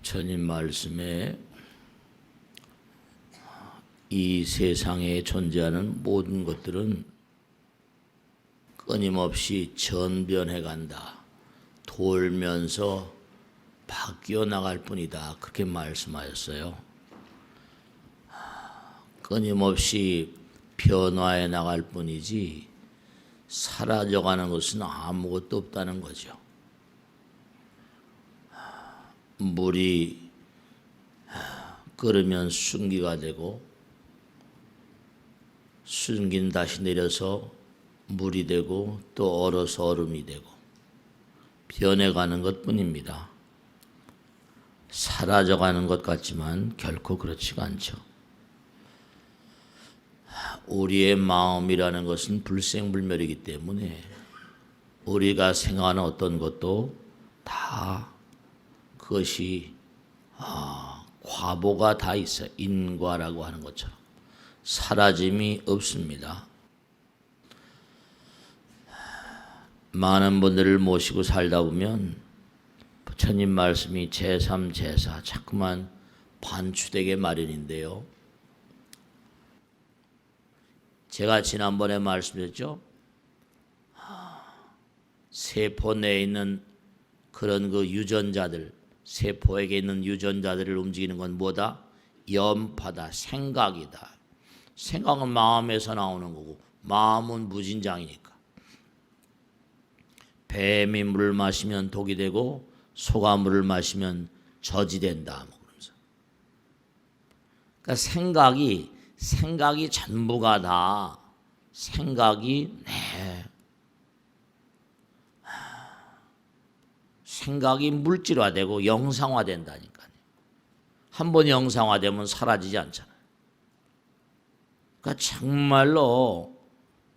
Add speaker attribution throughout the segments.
Speaker 1: 부처님 말씀에 이 세상에 존재하는 모든 것들은 끊임없이 전변해 간다. 돌면서 바뀌어 나갈 뿐이다. 그렇게 말씀하셨어요. 끊임없이 변화해 나갈 뿐이지 사라져가는 것은 아무것도 없다는 거죠. 물이 끓으면 순기가 되고 순기는 다시 내려서 물이 되고 또 얼어서 얼음이 되고 변해가는 것뿐입니다. 사라져가는 것 같지만 결코 그렇지가 않죠. 우리의 마음이라는 것은 불생불멸이기 때문에 우리가 생각하는 어떤 것도 다 그것이 과보가 다 있어요. 인과라고 하는 것처럼 사라짐이 없습니다. 많은 분들을 모시고 살다 보면 부처님 말씀이 제3, 제4 자꾸만 반추되게 마련인데요. 제가 지난번에 말씀드렸죠. 세포 내에 있는 그런 그 유전자들, 세포에게 있는 유전자들을 움직이는 건 뭐다? 염파다, 생각이다. 생각은 마음에서 나오는 거고 마음은 무진장이니까. 뱀이 물을 마시면 독이 되고 소가 물을 마시면 젖이 된다. 뭐 그러면서. 그러니까 생각이 전부가 다 생각이 물질화되고 영상화된다니까요. 한번 영상화되면 사라지지 않잖아요. 그러니까 정말로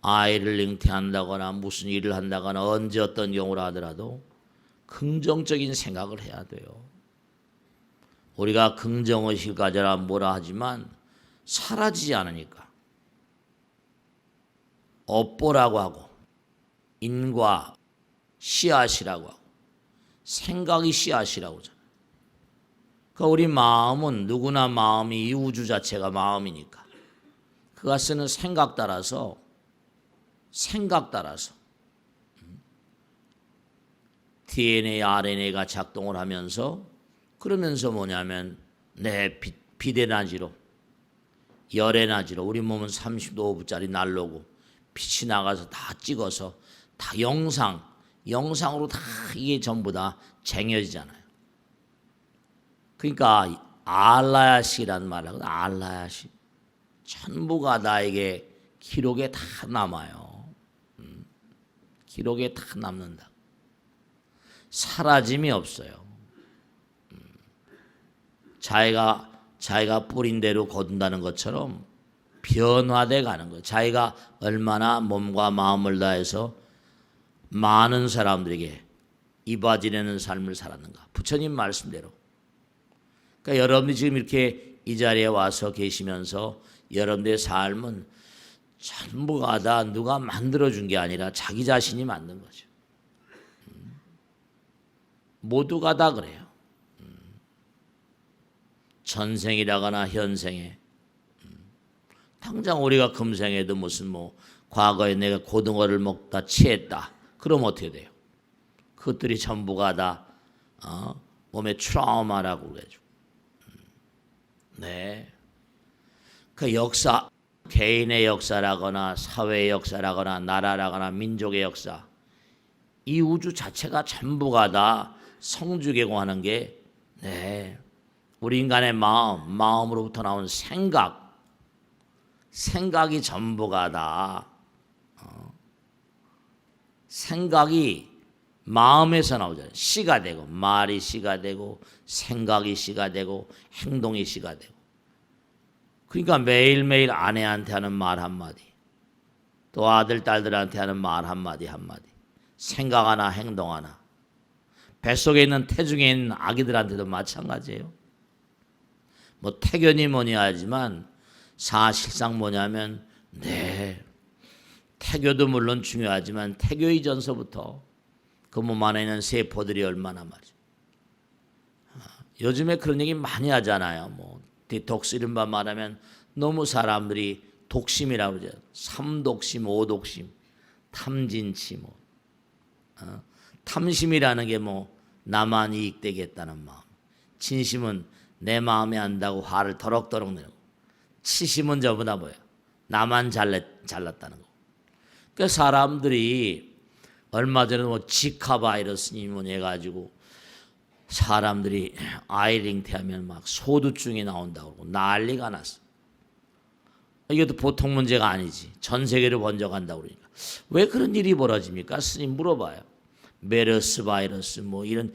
Speaker 1: 아이를 잉태한다거나 무슨 일을 한다거나 언제 어떤 경우를 하더라도 긍정적인 생각을 해야 돼요. 우리가 긍정의식을 가져라 뭐라 하지만 사라지지 않으니까. 업보라고 하고 인과 씨앗이라고 하고 생각이 씨앗이라고 하잖아요. 그러니까 우리 마음은 누구나 마음이 이 우주 자체가 마음이니까 그가 쓰는 생각 따라서 DNA, RNA가 작동을 하면서 그러면서 뭐냐면 내 비대나지로 열에너지로 우리 몸은 35호부짜리 난로고 빛이 나가서 다 찍어서 다 영상으로 다 이게 전부 다 쟁여지잖아요. 그러니까 알라야시라는 말을 하거든요. 알라야시. 전부가 나에게 기록에 다 남아요. 기록에 다 남는다. 사라짐이 없어요. 자기가 뿌린 대로 거둔다는 것처럼 변화돼 가는 거예요. 자기가 얼마나 몸과 마음을 다해서 많은 사람들에게 이바지내는 삶을 살았는가. 부처님 말씀대로. 그러니까 여러분이 지금 이렇게 이 자리에 와서 계시면서 여러분들의 삶은 전부가 다 누가 만들어준 게 아니라 자기 자신이 만든 거죠. 모두가 다 그래요. 전생이라거나 현생에 당장 우리가 금생에도 무슨 뭐 과거에 내가 고등어를 먹다 취했다. 그럼 어떻게 돼요? 그것들이 전부가 다 몸의 트라우마라고 그러죠. 네. 그 역사, 개인의 역사라거나 사회의 역사라거나 나라라거나 민족의 역사, 이 우주 자체가 전부가 다 성주개공하는 게 우리 인간의 마음으로부터 나온 생각이 전부가 다 생각이 마음에서 나오잖아요. 씨가 되고 말이 씨가 되고 생각이 씨가 되고 행동이 씨가 되고. 그러니까 매일매일 아내한테 하는 말 한마디, 또 아들 딸들한테 하는 말 한마디 생각 하나 행동 하나, 뱃속에 있는 태중에 있는 아기들한테도 마찬가지예요. 뭐 태견이 뭐니 하지만 사실상 뭐냐면 태교도 물론 중요하지만 태교 이전서부터 그 몸 안에 있는 세포들이 얼마나 말이죠. 요즘에 그런 얘기 많이 하잖아요. 뭐 디톡스 이른바 말하면 너무 사람들이 독심이라고 그러죠. 삼독심, 오독심, 탐진치 뭐 탐심이라는 게 뭐 나만 이익되겠다는 마음, 진심은 내 마음에 안다고 화를 더럭더럭 내고, 치심은 저보다 뭐예요? 나만 잘났다는 거. 그 사람들이 얼마 전에 뭐 지카 바이러스니 뭐니 해가지고 사람들이 아이링태하면 막 소두증이 나온다고 그러고 난리가 났어. 이것도 보통 문제가 아니지. 전 세계로 번져간다고 그러니까. 왜 그런 일이 벌어집니까? 스님 물어봐요. 메르스 바이러스 뭐 이런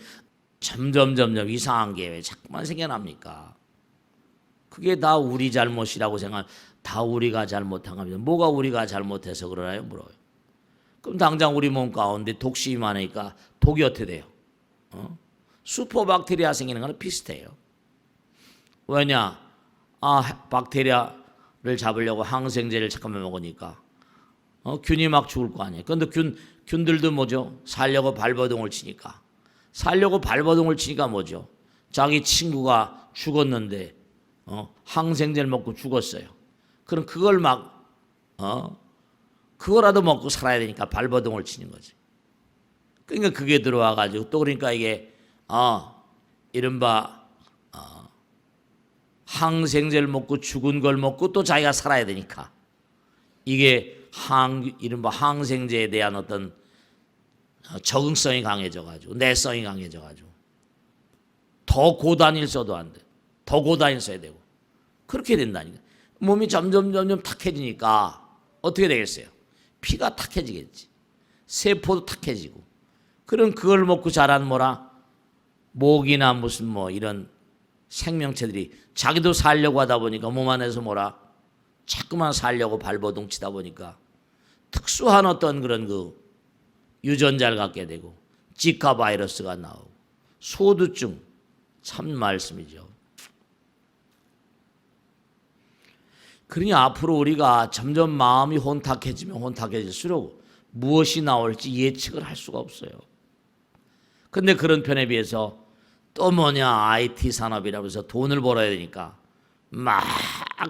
Speaker 1: 점점 이상한 게 왜 자꾸만 생겨납니까? 그게 다 우리 잘못이라고 생각. 다 우리가 잘못한 겁니다. 뭐가 우리가 잘못해서 그러나요? 물어요. 그럼 당장 우리 몸 가운데 독심이 많으니까 독이 어떻게 돼요? 슈퍼박테리아 생기는 거는 비슷해요. 왜냐? 박테리아를 잡으려고 항생제를 잠깐만 먹으니까 균이 막 죽을 거 아니에요. 그런데 균들도 뭐죠? 살려고 발버둥을 치니까. 뭐죠? 자기 친구가 죽었는데 항생제를 먹고 죽었어요. 그럼 그걸 그거라도 먹고 살아야 되니까 발버둥을 치는 거지. 그러니까 그게 들어와 가지고 또 그러니까 이게 이른바 항생제를 먹고 죽은 걸 먹고 또 자기가 살아야 되니까 이게 이른바 항생제에 대한 어떤 적응성이 강해져 가지고 내성이 강해져 가지고 더 고단일 써도 안 돼. 더 고단일 써야 되고 그렇게 된다니까. 몸이 점점 탁해지니까 어떻게 되겠어요? 피가 탁해지겠지. 세포도 탁해지고. 그럼 그걸 먹고 자란 뭐라? 모기나 무슨 뭐 이런 생명체들이 자기도 살려고 하다 보니까 몸 안에서 뭐라? 자꾸만 살려고 발버둥 치다 보니까 특수한 어떤 그런 그 유전자를 갖게 되고 지카 바이러스가 나오고 소두증 참 말씀이죠. 그러니 앞으로 우리가 점점 마음이 혼탁해지면 혼탁해질수록 무엇이 나올지 예측을 할 수가 없어요. 근데 그런 편에 비해서 또 뭐냐 IT 산업이라고 해서 돈을 벌어야 되니까 막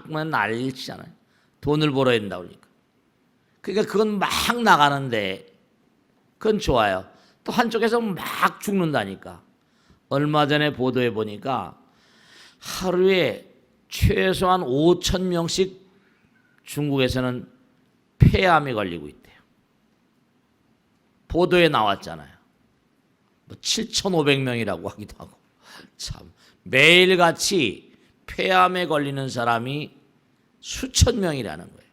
Speaker 1: 난리를 치잖아요. 돈을 벌어야 된다고 그러니까. 그러니까 그건 막 나가는데 그건 좋아요. 또 한쪽에서 막 죽는다니까. 얼마 전에 보도해 보니까 하루에 최소한 5천 명씩 중국에서는 폐암에 걸리고 있대요. 보도에 나왔잖아요. 뭐 7,500명이라고 하기도 하고. 참 매일같이 폐암에 걸리는 사람이 수천 명이라는 거예요.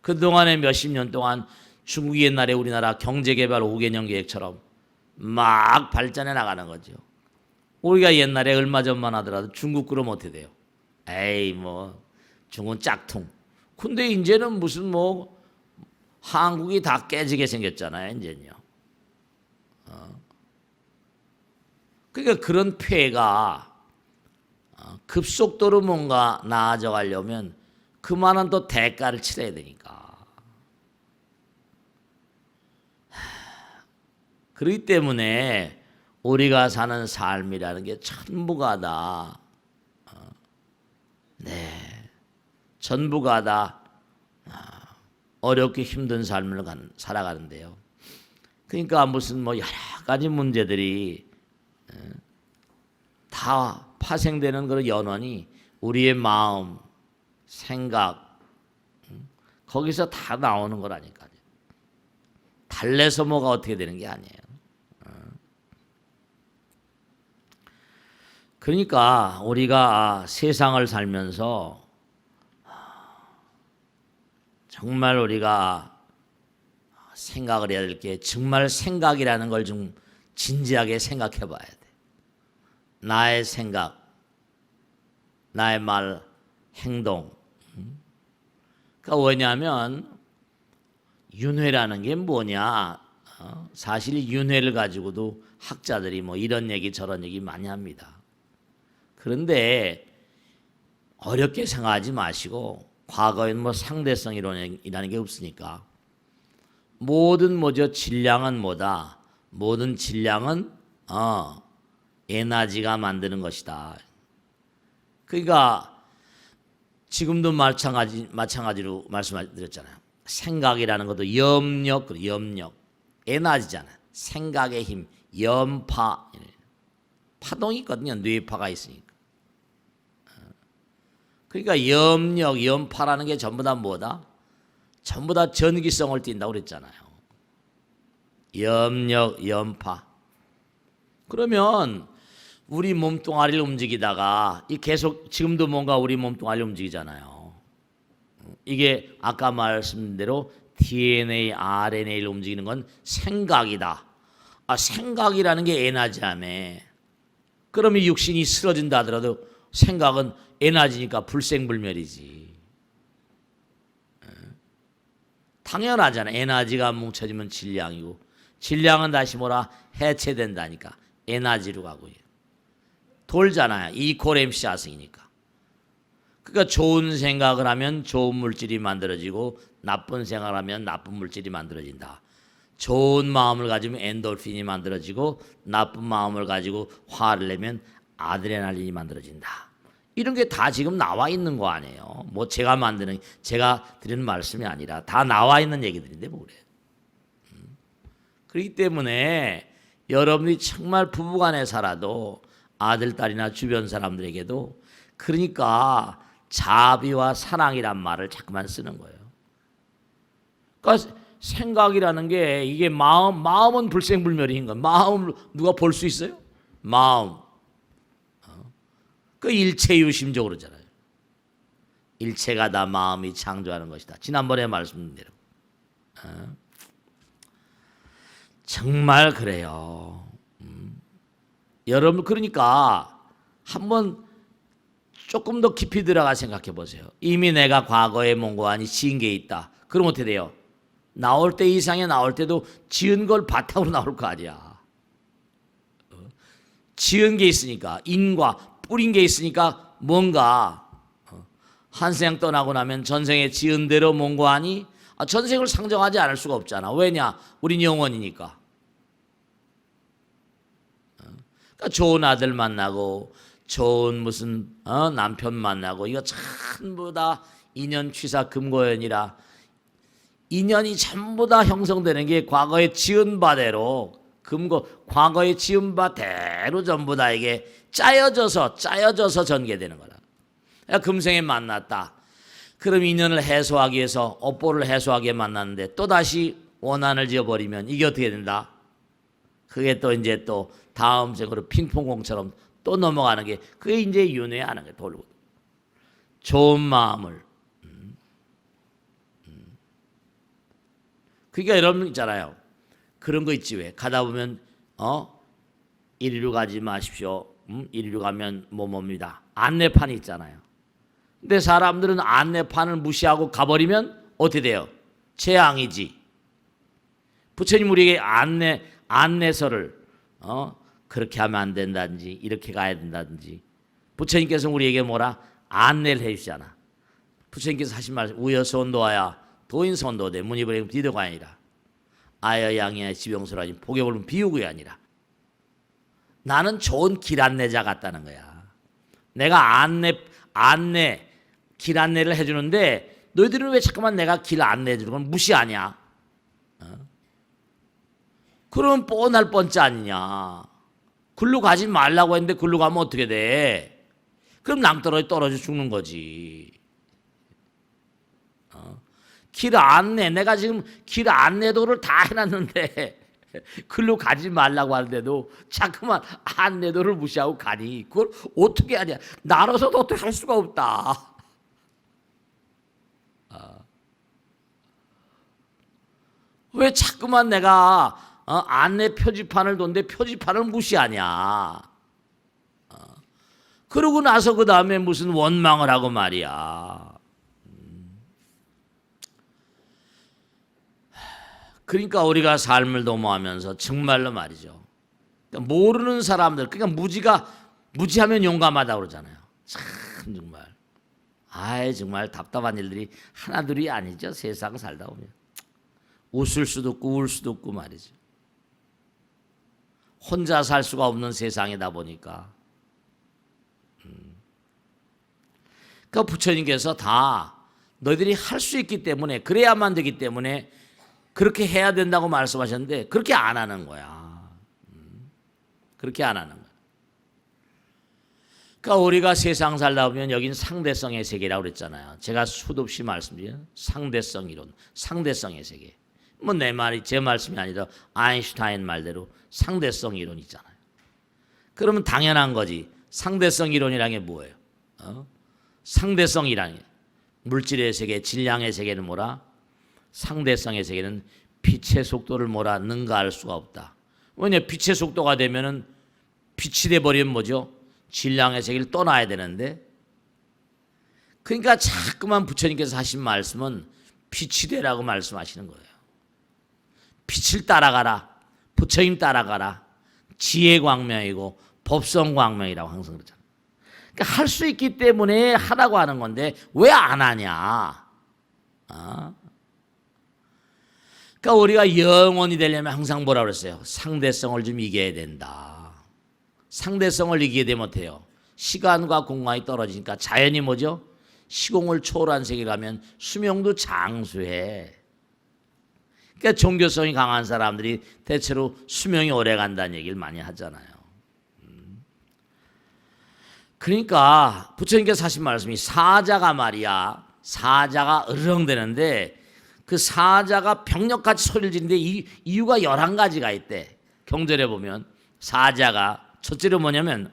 Speaker 1: 그동안에 몇십 년 동안 중국이 옛날에 우리나라 경제개발 5개년 계획처럼 막 발전해 나가는 거죠. 우리가 옛날에 얼마 전만 하더라도 중국 그러면 어떻게 돼요? 에이 뭐 중국은 짝퉁. 근데 이제는 무슨 뭐 한국이 다 깨지게 생겼잖아요. 이제는요. 그러니까 그런 폐해가 급속도로 뭔가 나아져 가려면 그만한 또 대가를 치러야 되니까. 그렇기 때문에 우리가 사는 삶이라는 게 전부가 다 전부가 다 어렵게 힘든 삶을 살아가는데요. 그러니까 무슨 뭐 여러 가지 문제들이 다 파생되는 그런 연원이 우리의 마음, 생각 거기서 다 나오는 거라니까요. 달래서 뭐가 어떻게 되는 게 아니에요. 그러니까 우리가 세상을 살면서 정말 우리가 생각을 해야 될 게 정말 생각이라는 걸 좀 진지하게 생각해 봐야 돼. 나의 생각, 나의 말, 행동. 그러니까 왜냐하면 윤회라는 게 뭐냐? 사실 윤회를 가지고도 학자들이 뭐 이런 얘기 저런 얘기 많이 합니다. 그런데 어렵게 생각하지 마시고 과거에는 뭐 상대성 이론이라는 게 없으니까 모든 뭐죠? 질량은 뭐다? 모든 질량은 에너지가 만드는 것이다. 그러니까 지금도 마찬가지로 말씀드렸잖아요. 생각이라는 것도 염력, 에너지잖아. 생각의 힘, 염파, 파동이 있거든요. 뇌파가 있으니까. 그러니까 염력, 염파라는 게 전부 다 뭐다? 전부 다 전기성을 띈다고 그랬잖아요. 염력, 염파. 그러면 우리 몸뚱아리를 움직이다가 이 계속 지금도 뭔가 우리 몸뚱아리를 움직이잖아요. 이게 아까 말씀드린 대로 DNA, RNA를 움직이는 건 생각이다. 생각이라는 게 에너지라며. 그러면 육신이 쓰러진다 하더라도 생각은 에너지니까 불생불멸이지. 당연하잖아. 에너지가 뭉쳐지면 질량이고 질량은 다시 뭐라 해체된다니까. 에너지로 가고요. 돌잖아요. 이퀄 MC 하승이니까. 그러니까 좋은 생각을 하면 좋은 물질이 만들어지고 나쁜 생각을 하면 나쁜 물질이 만들어진다. 좋은 마음을 가지면 엔돌핀이 만들어지고 나쁜 마음을 가지고 화를 내면 아드레날린이 만들어진다. 이런 게 다 지금 나와 있는 거 아니에요. 뭐 제가 드리는 말씀이 아니라 다 나와 있는 얘기들인데 뭐 그래요. 그렇기 때문에 여러분이 정말 부부간에 살아도 아들, 딸이나 주변 사람들에게도 그러니까 자비와 사랑이란 말을 자꾸만 쓰는 거예요. 그러니까 생각이라는 게 이게 마음은 불생불멸인 거야. 마음을 누가 볼 수 있어요? 마음. 그 일체유심적으로 그러잖아요. 일체가 다 마음이 창조하는 것이다. 지난번에 말씀드린 대로. 정말 그래요. 여러분 그러니까 한번 조금 더 깊이 들어가 생각해 보세요. 이미 내가 과거에 몽고하니 지은 게 있다. 그럼 어떻게 돼요? 나올 때 이상에 나올 때도 지은 걸 바탕으로 나올 거 아니야. 지은 게 있으니까 인과 뿌린 게 있으니까 뭔가 한 생 떠나고 나면 전생에 지은 대로 몽고하니 전생을 상정하지 않을 수가 없잖아. 왜냐? 우린 영원이니까. 그러니까 좋은 아들 만나고 좋은 무슨 남편 만나고 이거 전부 다 인연 취사 금고연이라 인연이 전부 다 형성되는 게 과거에 지은 바대로 과거에 지은 바대로 전부 다 이게 짜여져서 전개되는 거다. 금생에 만났다. 그럼 인연을 해소하기 위해서 업보를 해소하기 위해 만났는데 또다시 원한을 지어버리면 이게 어떻게 된다? 그게 또 이제 또 다음 생으로 핑퐁공처럼 또 넘어가는 게 그게 이제 윤회하는 게 돌고 좋은 마음을 그러니까 여러분 있잖아요. 그런 거 있지 왜 가다 보면 이리로 가지 마십시오. 이리로 가면 뭐뭡니다. 안내판이 있잖아요. 근데 사람들은 안내판을 무시하고 가버리면 어떻게 돼요? 재앙이지. 부처님 우리에게 안내서를 그렇게 하면 안 된다든지 이렇게 가야 된다든지 부처님께서 우리에게 뭐라 안내를 해주잖아. 부처님께서 하신 말씀 우여선도하야 도인선도되 문이버리면 디도가 아니라 아여양이야 지병설하지 복에 걸면 비우고야 아니라 나는 좋은 길 안내자 같다는 거야. 내가 안내 길 안내를 해주는데 너희들은 왜 자꾸만 내가 길 안내해주는 건 무시하냐? 그러면 뻔할 뻔짜 아니냐? 글로 가지 말라고 했는데 글로 가면 어떻게 돼? 그럼 낭떠러지 떨어져 죽는 거지. 길 안내 내가 지금 길 안내도를 다 해놨는데 글로 가지 말라고 하는데도 자꾸만 안내도를 무시하고 가니 그걸 어떻게 하냐? 나로서도 어떻게 할 수가 없다. 왜 자꾸만 내가 안내 표지판을 뒀는데 표지판을 무시하냐? 그러고 나서 그 다음에 무슨 원망을 하고 말이야. 그러니까 우리가 삶을 도모하면서 정말로 말이죠. 그러니까 모르는 사람들, 그러니까 무지하면 용감하다고 그러잖아요. 참 정말. 정말 답답한 일들이 하나둘이 아니죠. 세상 살다 보면. 웃을 수도 없고 울 수도 없고 말이죠. 혼자 살 수가 없는 세상이다 보니까. 그러니까 부처님께서 다 너희들이 할 수 있기 때문에, 그래야만 되기 때문에 그렇게 해야 된다고 말씀하셨는데 그렇게 안 하는 거야. 그렇게 안 하는 거야. 그러니까 우리가 세상 살다 보면 여긴 상대성의 세계라고 그랬잖아요. 제가 수도 없이 말씀드린 상대성 이론, 상대성의 세계. 뭐 내 말이 제 말씀이 아니라 아인슈타인 말대로 상대성 이론 있잖아요. 그러면 당연한 거지. 상대성 이론이라는 게 뭐예요? 상대성이라는 게 물질의 세계, 질량의 세계는 뭐라? 상대성의 세계는 빛의 속도를 뭐라? 능가할 수가 없다. 왜냐? 빛의 속도가 되면은 빛이 돼 버리면 뭐죠? 질량의 세계를 떠나야 되는데, 그러니까 자꾸만 부처님께서 하신 말씀은 빛이 되라고 말씀하시는 거예요. 빛을 따라가라. 부처님 따라가라. 지혜 광명이고 법성 광명이라고 항상 그러잖아요. 그러니까 할 수 있기 때문에 하라고 하는 건데 왜 안 하냐? 그러니까 우리가 영원히 되려면 항상 뭐라 그랬어요? 상대성을 좀 이겨야 된다. 상대성을 이기게 되면 어때요? 시간과 공간이 떨어지니까 자연이 뭐죠? 시공을 초월한 세계 가면 수명도 장수해. 그러니까 종교성이 강한 사람들이 대체로 수명이 오래 간다는 얘기를 많이 하잖아요. 그러니까 부처님께서 하신 말씀이 사자가 말이야. 사자가 으르렁대는데 그 사자가 병력같이 소리를 지르는데 이유가 11가지가 있대. 경전에 보면 사자가 첫째로 뭐냐면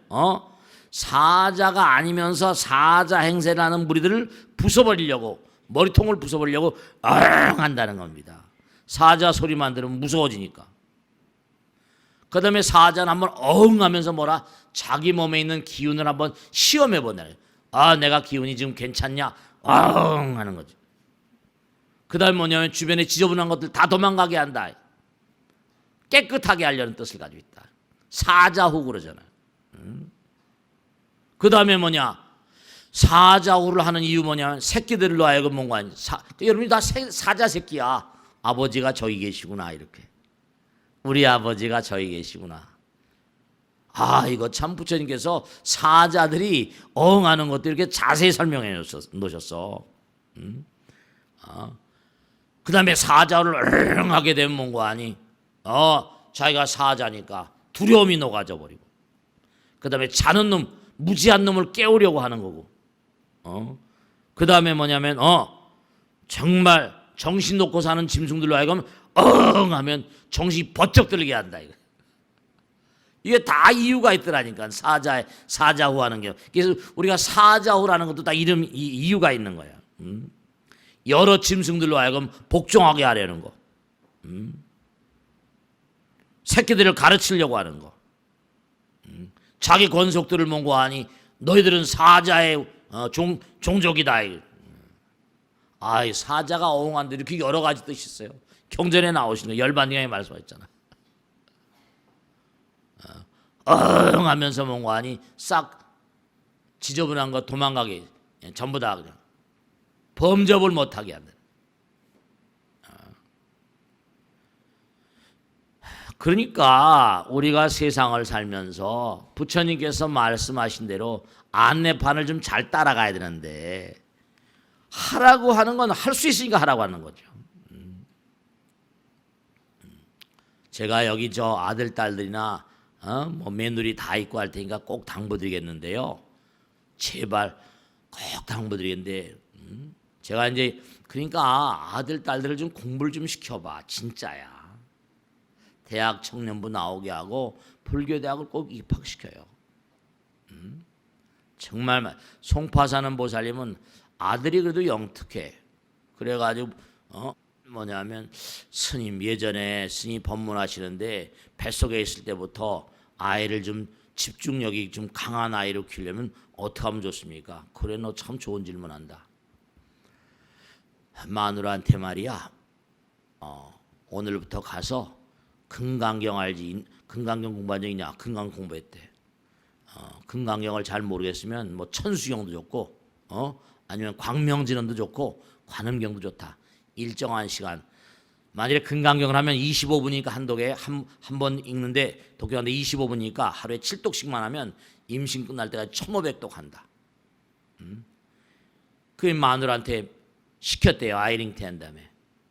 Speaker 1: 사자가 아니면서 사자 행세를 하는 무리들을 부숴버리려고, 머리통을 부숴버리려고 한다는 겁니다. 사자 소리만 들으면 무서워지니까. 그 다음에 사자는 한번 하면서 뭐라? 자기 몸에 있는 기운을 한번 시험해 본다. 내가 기운이 지금 괜찮냐? 하는 거죠. 그 다음에 뭐냐면 주변에 지저분한 것들 다 도망가게 한다. 깨끗하게 하려는 뜻을 가지고 있다. 사자후 그러잖아요. 그 다음에 뭐냐? 사자후를 하는 이유 뭐냐면 새끼들로 하여금 뭔가 아니. 여러분이 다 사자 새끼야. 아버지가 저기 계시구나 이렇게. 우리 아버지가 저기 계시구나. 이거 참 부처님께서 사자들이 어흥하는 것도 이렇게 자세히 설명해 놓으셨어. 그 다음에 사자를 어흥하게 되면 뭔가 아니. 자기가 사자니까 두려움이 녹아져 버리고. 그 다음에 자는 놈, 무지한 놈을 깨우려고 하는 거고. 그 다음에 뭐냐면 정말 정신 놓고 사는 짐승들로 하여금 하면 정신이 번쩍 들게 한다. 이게 다 이유가 있더라니까. 사자후 하는 게. 그래서 우리가 사자후라는 것도 다 이유가 있는 거야. 여러 짐승들로 하여금 복종하게 하려는 거. 새끼들을 가르치려고 하는 거. 자기 권속들을 몽고하니 너희들은 사자의 종족이다. 사자가 어흥한데 이렇게 여러 가지 뜻이 있어요. 경전에 나오시는 거 열반경에 말씀하셨잖아. 어흥하면서 몽고하니 싹 지저분한 거 도망가게 전부 다 그냥 범접을 못하게 한다. 그러니까 우리가 세상을 살면서 부처님께서 말씀하신 대로 안내판을 좀 잘 따라가야 되는데 하라고 하는 건 할 수 있으니까 하라고 하는 거죠. 제가 여기 저 아들 딸들이나 뭐 며느리 다 있고 할 테니까 꼭 당부드리겠는데요. 제발 꼭 당부드리겠는데 제가 이제 그러니까 아들 딸들을 좀 공부를 좀 시켜봐. 진짜야. 대학 청년부 나오게 하고 불교대학을 꼭 입학시켜요. 정말 송파 사는 보살님은 아들이 그래도 영특해. 그래가지고 뭐냐면 스님 예전에 스님 법문하시는데 뱃속에 있을 때부터 아이를 좀 집중력이 좀 강한 아이로 키우려면 어떻게 하면 좋습니까? 그래 너 참 좋은 질문한다. 마누라한테 말이야. 오늘부터 가서 금강경 알지? 금강경 공부한 적 있냐? 금강 공부했대. 금강경을 잘 모르겠으면 뭐 천수경도 좋고 아니면 광명진언도 좋고 관음경도 좋다. 일정한 시간 만일에 금강경을 하면 25분이니까 한 독에 한 번 읽는데 독경하는데 25분이니까 하루에 7독씩만 하면 임신 끝날 때까지 1500독 한다. 그 마누라한테 시켰대요. 아이링테 한 다음에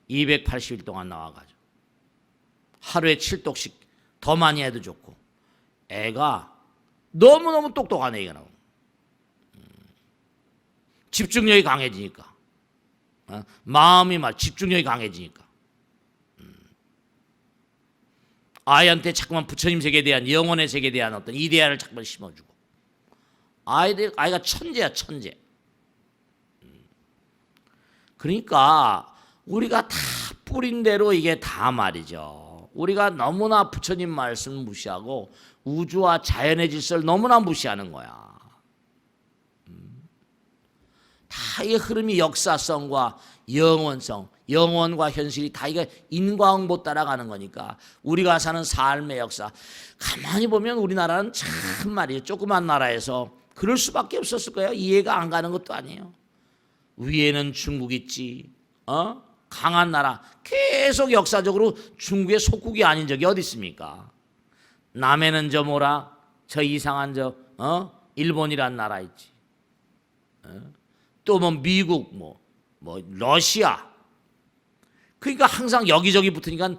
Speaker 1: 280일 동안 나와가지고 하루에 7독씩 더 많이 해도 좋고 애가 너무너무 똑똑한 애가 나오고 집중력이 강해지니까 마음이 막 집중력이 강해지니까 아이한테 자꾸만 부처님 세계에 대한 영혼의 세계에 대한 어떤 이데아를 자꾸만 심어주고 아이가 천재야 천재. 그러니까 우리가 다 뿌린 대로 이게 다 말이죠. 우리가 너무나 부처님 말씀을 무시하고 우주와 자연의 질서를 너무나 무시하는 거야. 다 이 흐름이 역사성과 영원성, 영원과 현실이 다 이게 인과응보 따라가는 거니까 우리가 사는 삶의 역사 가만히 보면 우리나라는 참 말이에요. 조그만 나라에서 그럴 수밖에 없었을 거예요. 이해가 안 가는 것도 아니에요. 위에는 중국 있지, 강한 나라 계속 역사적으로 중국의 속국이 아닌 적이 어디 있습니까? 남해는 저 뭐라 저 이상한 저 일본이란 나라 있지. 또 뭐 미국 뭐 러시아. 그러니까 항상 여기저기 붙으니까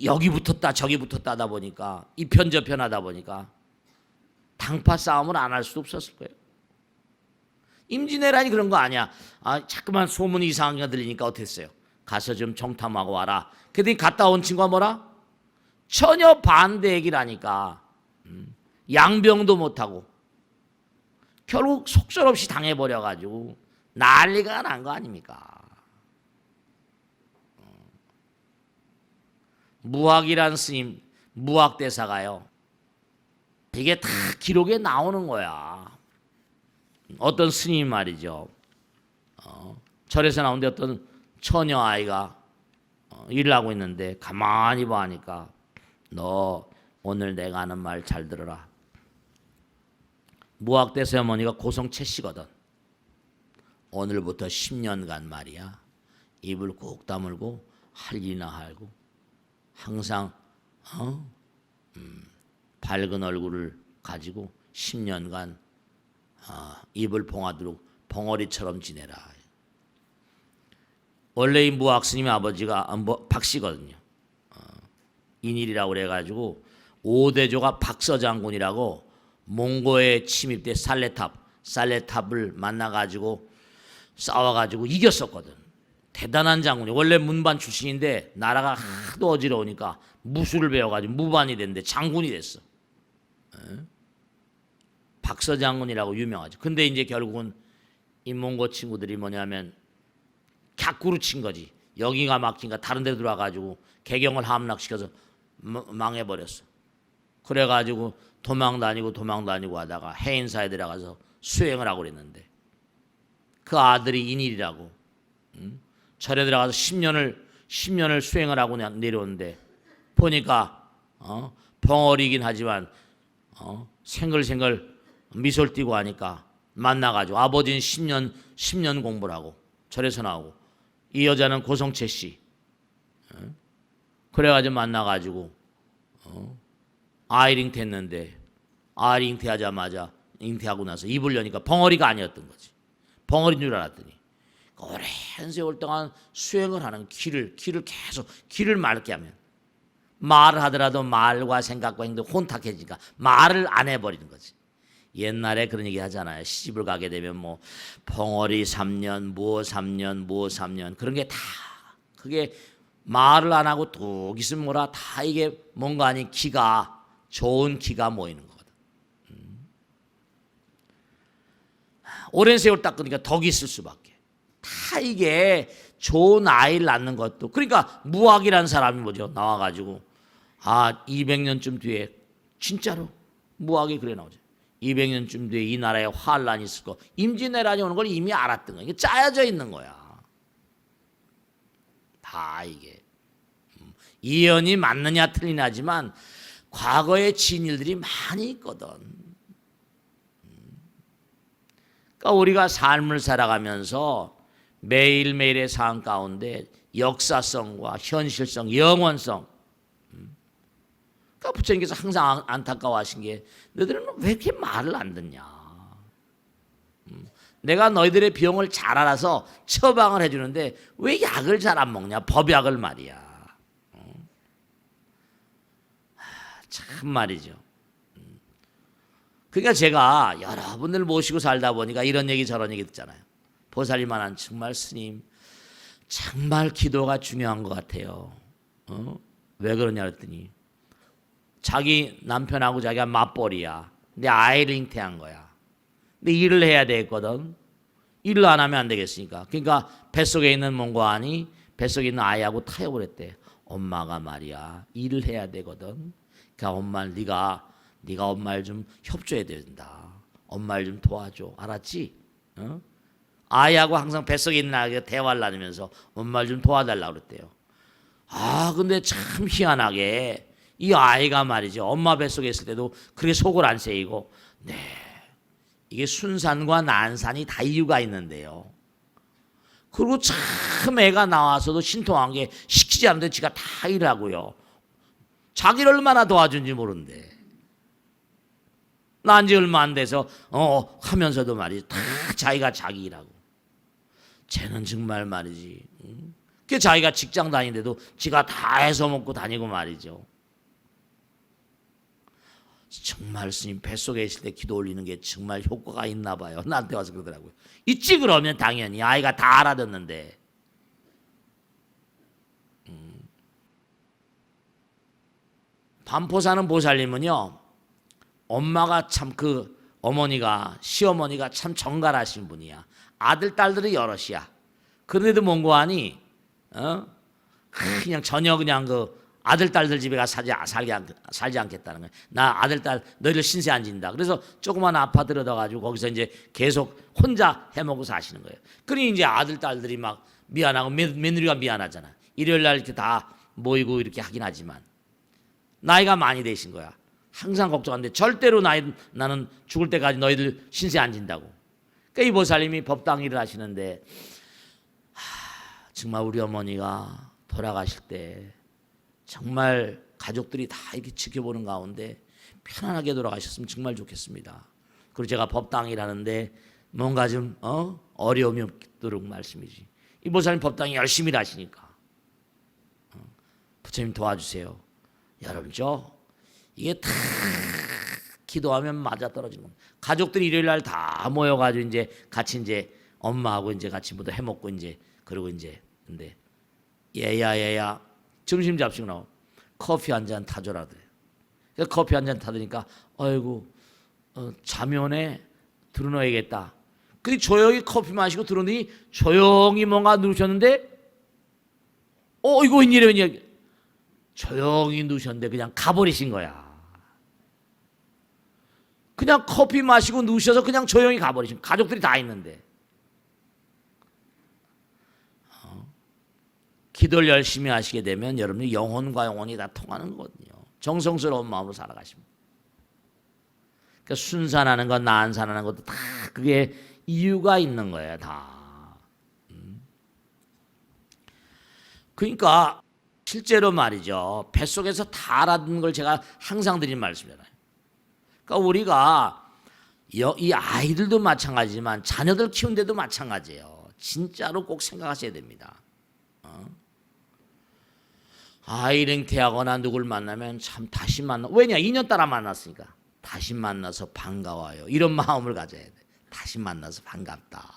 Speaker 1: 여기 붙었다 저기 붙었다 하다 보니까 이편 저편 하다 보니까 당파 싸움을 안 할 수도 없었을 거예요. 임진왜란이 그런 거 아니야. 자꾸만 소문이 이상한 게 들리니까 어땠어요? 가서 좀 정탐하고 와라. 그랬더니 갔다 온 친구가 뭐라? 전혀 반대 얘기를 하니까 양병도 못하고 결국 속절없이 당해버려가지고 난리가 난 거 아닙니까? 무학이란 스님, 무학대사가요. 이게 다 기록에 나오는 거야. 어떤 스님 말이죠. 절에서 나오는데 어떤 처녀 아이가 일을 하고 있는데 가만히 보니까 너 오늘 내가 하는 말 잘 들어라. 무학대사 어머니가 고성채 씨거든. 오늘부터 10년간 말이야. 입을 꾹 다물고 할 일이나 하고 항상 밝은 얼굴을 가지고 10년간 입을 봉하도록 벙어리처럼 지내라. 원래 이 무학 스님의 아버지가 박씨거든요. 인일이라고 그래가지고 5대조가 박서장군이라고 몽고에 침입돼 살레탑을 만나가지고 싸워가지고 이겼었거든. 대단한 장군이 원래 문반 출신인데 나라가 하도 어지러우니까 무술을 배워가지고 무반이 됐는데 장군이 됐어. 박서장군이라고 유명하죠. 근데 이제 결국은 이 몽고 친구들이 뭐냐면 갸꾸로 친 거지. 여기가 막힌가 다른 데 들어와가지고 개경을 함락시켜서 망해버렸어. 그래가지고 도망 다니고 하다가 해인사에 들어가서 수행을 하고 그랬는데 그 아들이 인일이라고 절에 들어가서 10년을 수행을 하고 내려오는데 보니까 벙어리긴 하지만 생글생글 미소를 띠고 하니까 만나가지고 아버지는 10년 공부를 하고 절에서 나오고 이 여자는 고성채 씨 그래가지고 만나가지고 아이링테 했는데 아이링테 하자마자 잉태하고 나서 입을 여니까 벙어리가 아니었던 거지. 벙어리인 줄 알았더니 오랜 세월 동안 수행을 하는 길을 계속 길을 맑게 하면 말을 하더라도 말과 생각과 행동 혼탁해지니까 말을 안 해버리는 거지. 옛날에 그런 얘기 하잖아요. 시집을 가게 되면 뭐 벙어리 3년, 뭐 3년 그런 게 다 그게 말을 안 하고 뚝 있으면 뭐라 다 이게 뭔가 아닌 기가 좋은 기가 모이는 거거든. 오랜 세월 닦으니까 덕이 있을 수밖에. 다 이게 좋은 아이를 낳는 것도 그러니까 무학이라는 사람이 뭐죠? 나와가지고 200년쯤 뒤에 진짜로 무학이 그래 나오죠. 200년쯤 뒤에 이 나라에 환란이 있을 거 임진왜란이 오는 걸 이미 알았던 거야. 이게 짜여져 있는 거야. 다 이게 예언이 맞느냐 틀리냐지만 과거에 지은 일들이 많이 있거든. 그러니까 우리가 삶을 살아가면서 매일매일의 삶 가운데 역사성과 현실성, 영원성. 그러니까 부처님께서 항상 안타까워하신 게 너희들은 왜 이렇게 말을 안 듣냐. 내가 너희들의 병을 잘 알아서 처방을 해주는데 왜 약을 잘 안 먹냐. 법약을 말이야. 참 말이죠. 그러니까 제가 여러분들 모시고 살다 보니까 이런 얘기 저런 얘기 듣잖아요. 보살님만한 정말 스님 정말 기도가 중요한 것 같아요. 왜 그러냐 그랬더니 자기 남편하고 자기가 맞벌이야. 근데 아이를 잉태한 거야. 근데 일을 해야 되거든. 일을 안 하면 안 되겠으니까. 그러니까 뱃속에 있는 몸과 아니 뱃속에 있는 아이하고 타협을 했대. 엄마가 말이야 일을 해야 되거든. 그러니까 엄마 네가 엄마를 좀 협조해야 된다. 엄마를 좀 도와줘. 알았지? 아이하고 항상 뱃속에 있는 아이가 대화를 나누면서 엄마를 좀 도와달라고 그랬대요. 근데 참 희한하게 이 아이가 말이죠. 엄마 뱃속에 있을 때도 그렇게 속을 안 새이고 네. 이게 순산과 난산이 다 이유가 있는데요. 그리고 참 애가 나와서도 신통한 게 시키지 않는데 지가 다 일하고요. 자기를 얼마나 도와준지 모르는데. 난 지 얼마 안 돼서 하면서도 말이지 다 자기가 자기 일하고. 쟤는 정말 말이지. 그 자기가 직장 다니는데도 지가 다 해서 먹고 다니고 말이죠. 정말 스님 뱃속에 있을 때 기도 올리는 게 정말 효과가 있나 봐요. 나한테 와서 그러더라고요. 있지 그러면 당연히 아이가 다 알아듣는데. 반포 사는 보살님은요. 엄마가 참 어머니가 시어머니가 참 정갈하신 분이야. 아들 딸들이 여럿이야. 그런데도 뭔고 하니 그냥 전혀 그냥 아들 딸들 집에 가서 살지 않겠다는 거야. 나 아들 딸 너희를 신세 안 진다. 그래서 조그만 아파트를 얻어가지고 거기서 이제 계속 혼자 해먹고 사시는 거예요. 그러니 이제 아들 딸들이 막 미안하고 며느리가 미안하잖아. 일요일 날 이렇게 다 모이고 이렇게 하긴 하지만 나이가 많이 되신 거야. 항상 걱정하는데 절대로 나는 죽을 때까지 너희들 신세 안 진다고. 그러니까 이 보살님이 법당 일을 하시는데 정말 우리 어머니가 돌아가실 때 정말 가족들이 다 이렇게 지켜보는 가운데 편안하게 돌아가셨으면 정말 좋겠습니다. 그리고 제가 법당 일하는데 뭔가 좀 어려움이 없도록 말씀이지. 이 보살님 법당이 열심히 일하시니까 부처님 도와주세요. 여러분죠. 이게 다 기도하면 맞아 떨어지는 겁니다. 가족들이 일요일 날 다 모여가지고 이제 같이 이제 엄마하고 이제 같이 모두 해먹고 이제 그리고 이제 근데 얘야 점심 잡수고 나와 커피 한 잔 타줘라 그래. 그래서 커피 한 잔 타드니까 아이고 자면에 들어넣어야겠다. 그리고 조용히 커피 마시고 들어오더니 조용히 뭔가 누우셨는데 이거 웬일이야. 조용히 누우셨는데 그냥 가버리신 거야. 그냥 커피 마시고 누우셔서 그냥 조용히 가버리신 가족들이 다 있는데. 기도를 열심히 하시게 되면 여러분이 영혼과 영혼이 다 통하는 거거든요. 정성스러운 마음으로 살아가십니다. 그러니까 순산하는 것, 난산하는 것도 다 그게 이유가 있는 거예요. 다. 그러니까 실제로 말이죠. 뱃속에서 다 알아듣는 걸 제가 항상 드리는 말씀이잖아요. 그러니까 우리가 이 아이들도 마찬가지지만 자녀들 키우는데도 마찬가지예요. 진짜로 꼭 생각하셔야 됩니다. 아이를 잉태하거나 누굴 만나면 참 다시 왜냐 2년 따라 만났으니까 다시 만나서 반가워요. 이런 마음을 가져야 돼. 다시 만나서 반갑다.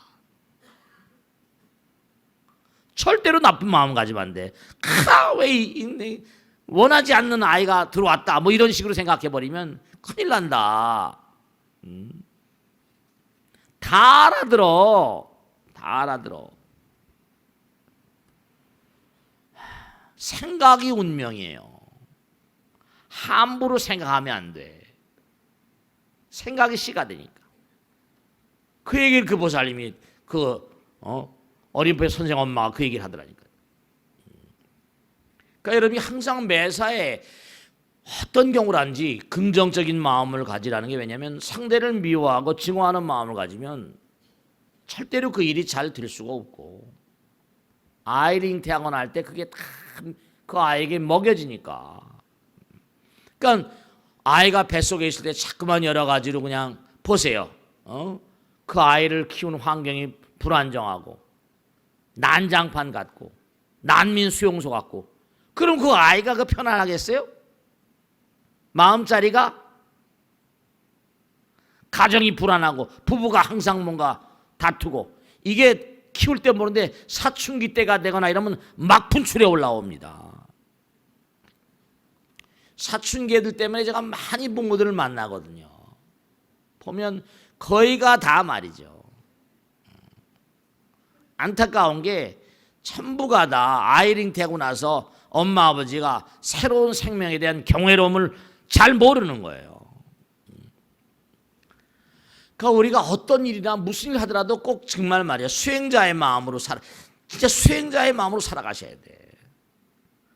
Speaker 1: 절대로 나쁜 마음 가지면 안 돼. 왜 원하지 않는 아이가 들어왔다. 뭐 이런 식으로 생각해버리면 큰일 난다. 다 알아들어. 다 알아들어. 생각이 운명이에요. 함부로 생각하면 안 돼. 생각이 씨가 되니까. 그 얘기를 그 보살님이 어린부의 선생 엄마가 그 얘기를 하더라니까요. 그러니까 여러분이 항상 매사에 어떤 경우란지 긍정적인 마음을 가지라는 게 왜냐하면 상대를 미워하고 증오하는 마음을 가지면 절대로 그 일이 잘 될 수가 없고, 아이를 잉태하거나 할 때 그게 다 그 아이에게 먹여지니까. 그러니까 아이가 뱃속에 있을 때 자꾸만 여러 가지로 그냥 보세요. 그 아이를 키우는 환경이 불안정하고 난장판 같고 난민 수용소 같고, 그럼 그 아이가 그 편안하겠어요? 마음자리가? 가정이 불안하고 부부가 항상 뭔가 다투고, 이게 키울 때 모르는데 사춘기 때가 되거나 이러면 막 분출해 올라옵니다. 사춘기 애들 때문에 제가 많이 부모들을 만나거든요. 보면 거의가 다 말이죠. 안타까운 게 전부가 다 아이를 잉태하고 나서 엄마 아버지가 새로운 생명에 대한 경외로움을 잘 모르는 거예요. 그러니까 우리가 어떤 일이나 무슨 일 하더라도 꼭 정말 말이야, 수행자의 마음으로 진짜 수행자의 마음으로 살아가셔야 돼.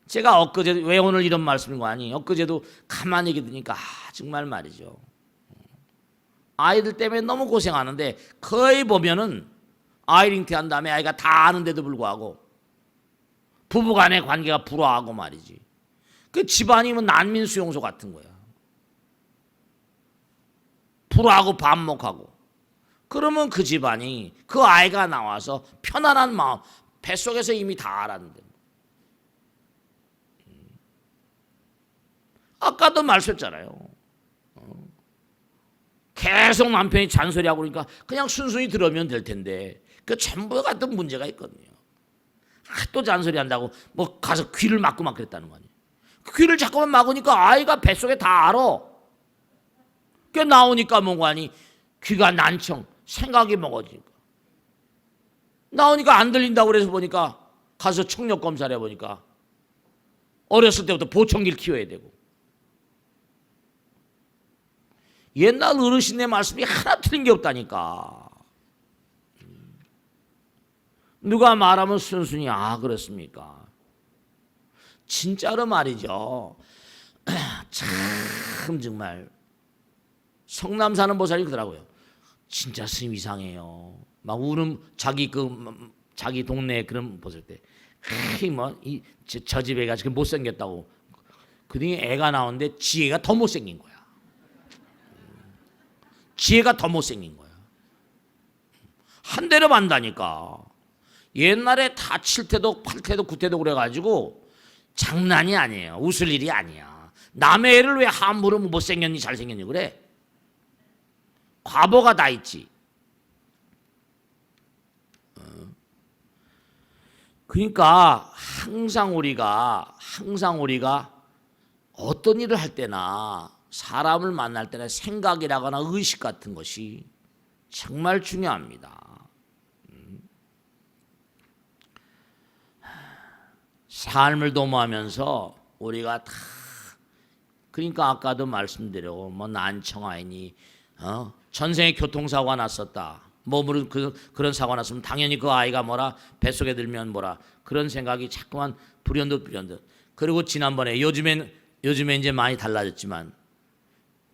Speaker 1: 제가 엊그제, 왜 오늘 이런 말씀인 거 아니? 엊그제도 가만히 얘기 들으니까 정말 말이죠. 아이들 때문에 너무 고생하는데 거의 보면은 아이를 잉태한 다음에 아이가 다 아는데도 불구하고 부부간의 관계가 불화하고 말이지. 그 집안이면 난민 수용소 같은 거야. 불화하고 반목하고. 그러면 그 집안이, 그 아이가 나와서 편안한 마음, 뱃속에서 이미 다 알았는데. 아까도 말씀했잖아요. 계속 남편이 잔소리하고 그러니까 그냥 순순히 들으면 될 텐데 그 전부 같은 문제가 있거든요. 또 잔소리한다고 뭐 가서 귀를 막고 막 그랬다는 거 아니에요. 귀를 자꾸만 막으니까 아이가 뱃속에 다 알아. 그 나오니까 뭔가 아니, 귀가 난청, 생각이 먹어지니까. 나오니까 안 들린다고 그래서 보니까 가서 청력 검사를 해보니까 어렸을 때부터 보청기를 키워야 되고. 옛날 어르신의 말씀이 하나 틀린 게 없다니까. 누가 말하면 순순히 아 그렇습니까? 진짜로 말이죠. 참 정말 성남 사는 보살이 그러더라고요. 진짜 스님 이상해요. 막 우는 자기 동네 그런 보살 때, 저 집 애가 지금 못생겼다고. 그러니 애가 나오는데 지혜가 더 못생긴 거야. 지혜가 더 못생긴 거야. 한 대로 만다니까. 옛날에 다칠 때도 팔 때도 구 때도 그래가지고 장난이 아니에요. 웃을 일이 아니야. 남의 애를 왜 함부로 못생겼니 잘생겼니 그래. 과보가 다 있지. 그러니까 항상 우리가 어떤 일을 할 때나 사람을 만날 때나 생각이라거나 의식 같은 것이 정말 중요합니다. 삶을 도모하면서 우리가 다, 그러니까 아까도 말씀드렸고 뭐 난청아이니 전생에 교통사고가 났었다. 몸으로 그런 사고가 났으면 당연히 그 아이가 뭐라 뱃속에 들면 뭐라 그런 생각이 자꾸만 불현듯. 그리고 지난번에 요즘에 이제 많이 달라졌지만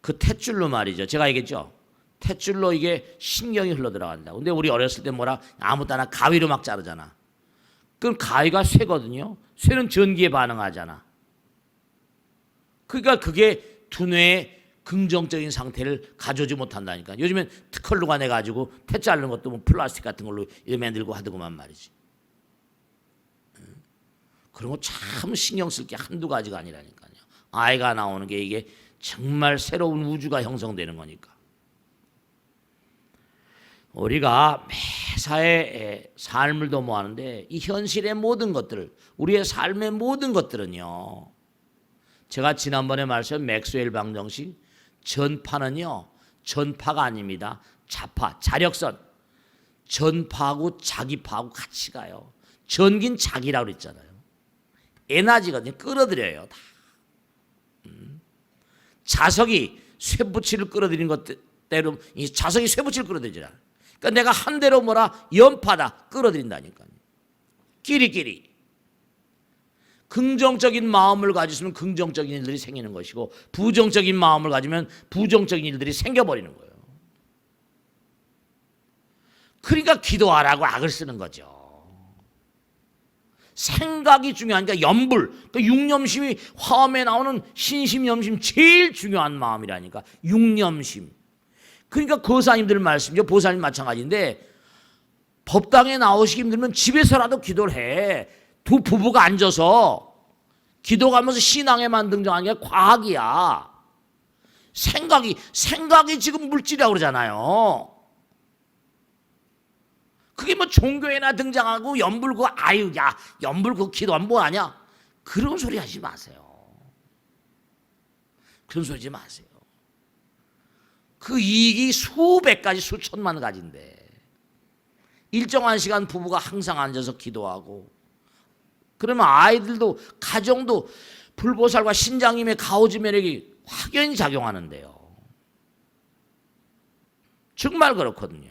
Speaker 1: 그 탯줄로 말이죠. 제가 얘기했죠. 탯줄로 이게 신경이 흘러 들어간다. 근데 우리 어렸을 때 뭐라 아무 때나 가위로 막 자르잖아. 그럼 가위가 쇠거든요. 쇠는 전기에 반응하잖아. 그러니까 그게 두뇌의 긍정적인 상태를 가져오지 못한다니까. 요즘엔 특허를 내가지고 태 자르는 것도 뭐 플라스틱 같은 걸로 만들고 하더구만 말이지. 그런 거 참 신경 쓸 게 한두 가지가 아니라니까요. 아이가 나오는 게 이게 정말 새로운 우주가 형성되는 거니까. 우리가 매사에 삶을 도모하는데 이 현실의 모든 것들, 우리의 삶의 모든 것들은요. 제가 지난번에 말씀한 맥스웰 방정식, 전파는요. 전파가 아닙니다. 자파, 자력선. 전파하고 자기파하고 같이 가요. 전기는 자기라고 그랬잖아요. 에너지거든요. 끌어들여요. 다. 자석이 쇠붙이를 끌어들이는 것대로 이 자석이 쇠붙이를 끌어들이잖아. 그러니까 내가 한 대로 뭐라 연파다 끌어들인다니까요. 끼리끼리. 긍정적인 마음을 가지면 긍정적인 일들이 생기는 것이고 부정적인 마음을 가지면 부정적인 일들이 생겨버리는 거예요. 그러니까 기도하라고 악을 쓰는 거죠. 생각이 중요하니까 염불, 그 육념심이 화엄에 나오는 신심염심 제일 중요한 마음이라니까. 육념심. 그러니까 거사님들 말씀이죠. 보살님 마찬가지인데 법당에 나오시기 힘들면 집에서라도 기도를 해. 두 부부가 앉아서 기도하면서 신앙에만 등장하는 게 과학이야. 생각이 지금 물질이라고 그러잖아요. 그게 뭐 종교에나 등장하고 연불고 아유 야 연불고 기도하면 뭐하냐 그런 소리 하지 마세요. 그런 소리 하지 마세요. 그 이익이 수백 가지 수천만 가지인데 일정한 시간 부부가 항상 앉아서 기도하고 그러면 아이들도 가정도 불보살과 신장님의 가오지 매력이 확연히 작용하는데요. 정말 그렇거든요.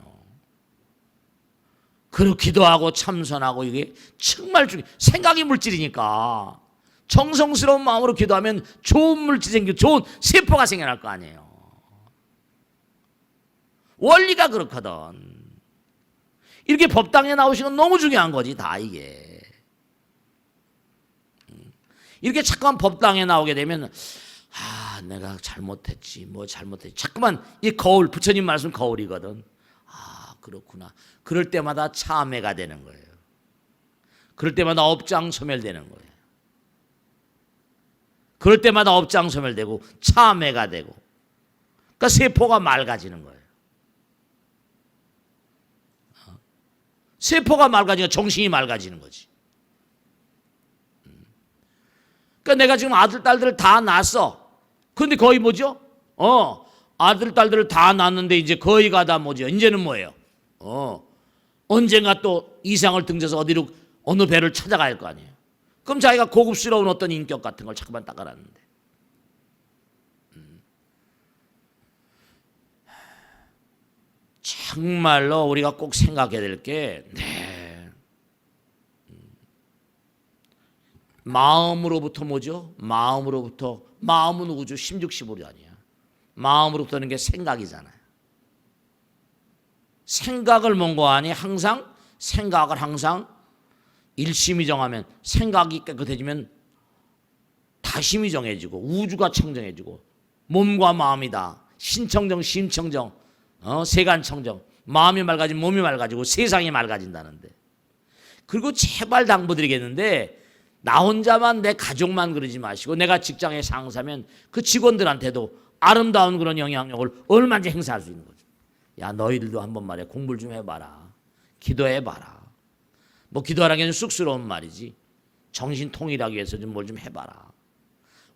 Speaker 1: 그렇게 기도하고 참선하고 이게 정말 생각이 물질이니까 정성스러운 마음으로 기도하면 좋은 물질이 생기고 좋은 세포가 생겨날 거 아니에요. 원리가 그렇거든. 이렇게 법당에 나오시는 건 너무 중요한 거지 다 이게. 이렇게 자꾸만 법당에 나오게 되면 내가 잘못했지 뭐 잘못했지 자꾸만 이 거울 부처님 말씀 거울이거든. 그렇구나. 그럴 때마다 참회가 되는 거예요. 그럴 때마다 업장소멸되는 거예요. 그럴 때마다 업장소멸되고 참회가 되고 그러니까 세포가 맑아지는 거예요. 세포가 맑아지니까 정신이 맑아지는 거지. 그러니까 내가 지금 아들, 딸들을 다 낳았어. 그런데 거의 뭐죠? 아들, 딸들을 다 낳았는데 이제 거의가 다 뭐죠? 이제는 뭐예요? 언젠가 또 이상을 등져서 어디로 어느 배를 찾아갈 거 아니에요. 그럼 자기가 고급스러운 어떤 인격 같은 걸 자꾸만 닦아놨는데 정말로 우리가 꼭 생각해야 될 게 마음으로부터 뭐죠? 마음은 우주 심죽시보리 아니야. 마음으로부터는 게 생각이잖아요. 생각을 mon고하니 생각을 항상 일심이 정하면 생각이 깨끗해지면 다심이 정해지고 우주가 청정해지고 몸과 마음이다. 신청정, 심청정, 세간청정. 마음이 맑아지면 몸이 맑아지고 세상이 맑아진다는데. 그리고 제발 당부드리겠는데 나 혼자만 내 가족만 그러지 마시고 내가 직장의 상사면 그 직원들한테도 아름다운 그런 영향력을 얼마든지 행사할 수 있는 거죠. 야 너희들도 한번 말이야 공부를 좀 해봐라. 기도해봐라. 뭐 기도하라는 게 쑥스러운 말이지. 정신 통일하기 위해서 좀 뭘 좀 해봐라.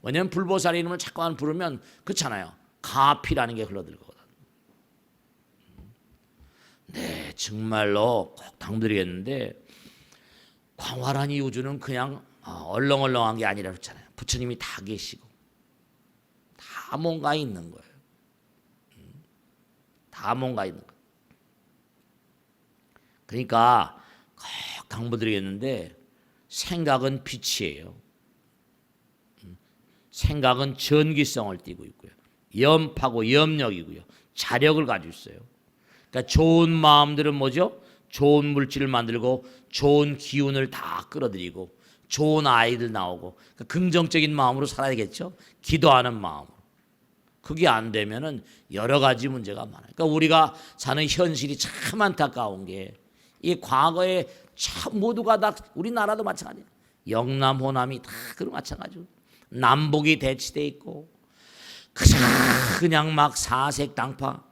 Speaker 1: 왜냐하면 불보살의 이름을 자꾸만 부르면 그렇잖아요. 가피라는 게 흘러들거든. 네 정말로 꼭 당부드리겠는데 광활한 이 우주는 그냥 얼렁얼렁한 게 아니라 그렇잖아요. 부처님이 다 계시고 다 뭔가 있는 거예요. 다 뭔가 있는 거예요. 그러니까 꼭 당부드리겠는데 생각은 빛이에요. 생각은 전기성을 띠고 있고요. 염파고 염력이고요. 자력을 가지고 있어요. 그러니까 좋은 마음들은 뭐죠? 좋은 물질을 만들고 좋은 기운을 다 끌어들이고 좋은 아이들 나오고 그러니까 긍정적인 마음으로 살아야겠죠. 기도하는 마음으로. 그게 안 되면은 여러 가지 문제가 많아요. 그러니까 우리가 사는 현실이 참 안타까운 게 이 과거에 참 모두가 다 우리나라도 마찬가지예요. 영남 호남이 다 그런 마찬가지고 남북이 대치돼 있고 그냥 막 사색 당파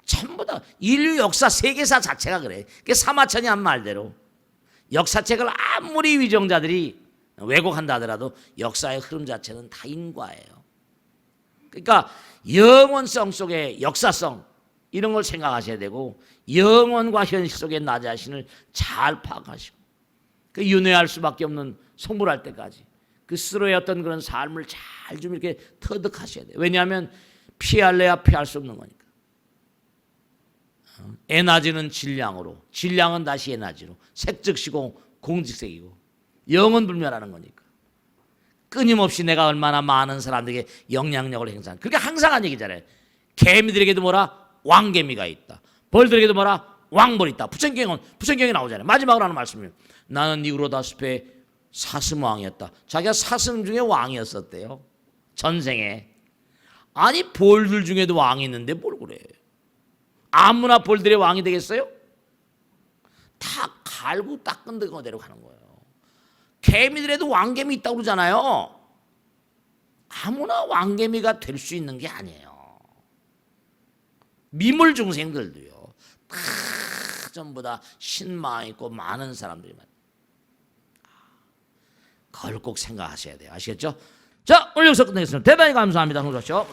Speaker 1: 전부 다 인류 역사 세계사 자체가 그래. 그게 사마천이 한 말대로 역사책을 아무리 위정자들이 왜곡한다 하더라도 역사의 흐름 자체는 다 인과예요. 그러니까 영원성 속의 역사성 이런 걸 생각하셔야 되고 영원과 현실 속의 나 자신을 잘 파악하시고 그 윤회할 수밖에 없는 성불할 때까지 그 스스로의 어떤 그런 삶을 잘 좀 이렇게 터득하셔야 돼요. 왜냐하면 피할래야 피할 수 없는 거니까. 에너지는 질량으로, 질량은 다시 에너지로, 색즉시고 공직색이고 영은 불멸하는 거니까. 끊임없이 내가 얼마나 많은 사람들에게 영향력을 행사하는. 그게 항상 한 얘기잖아요. 개미들에게도 뭐라? 왕개미가 있다. 벌들에게도 뭐라? 왕벌이 있다. 부처경에 나오잖아요. 마지막으로 하는 말씀이에요. 나는 니우로다스페의 사슴 왕이었다. 자기가 사슴 중에 왕이었었대요. 전생에. 아니 볼들 중에도 왕이 있는데 뭘 그래. 아무나 볼들의 왕이 되겠어요? 다 갈고 닦은 데로 가는 거예요. 개미들에도 왕개미 있다고 그러잖아요. 아무나 왕개미가 될 수 있는 게 아니에요. 미물 중생들도요. 다 전부 다 신망 있고 많은 사람들이만. 그걸 꼭 생각하셔야 돼요. 아시겠죠? 자, 오늘 여기서 끝내겠습니다. 대단히 감사합니다. 수고하십시오.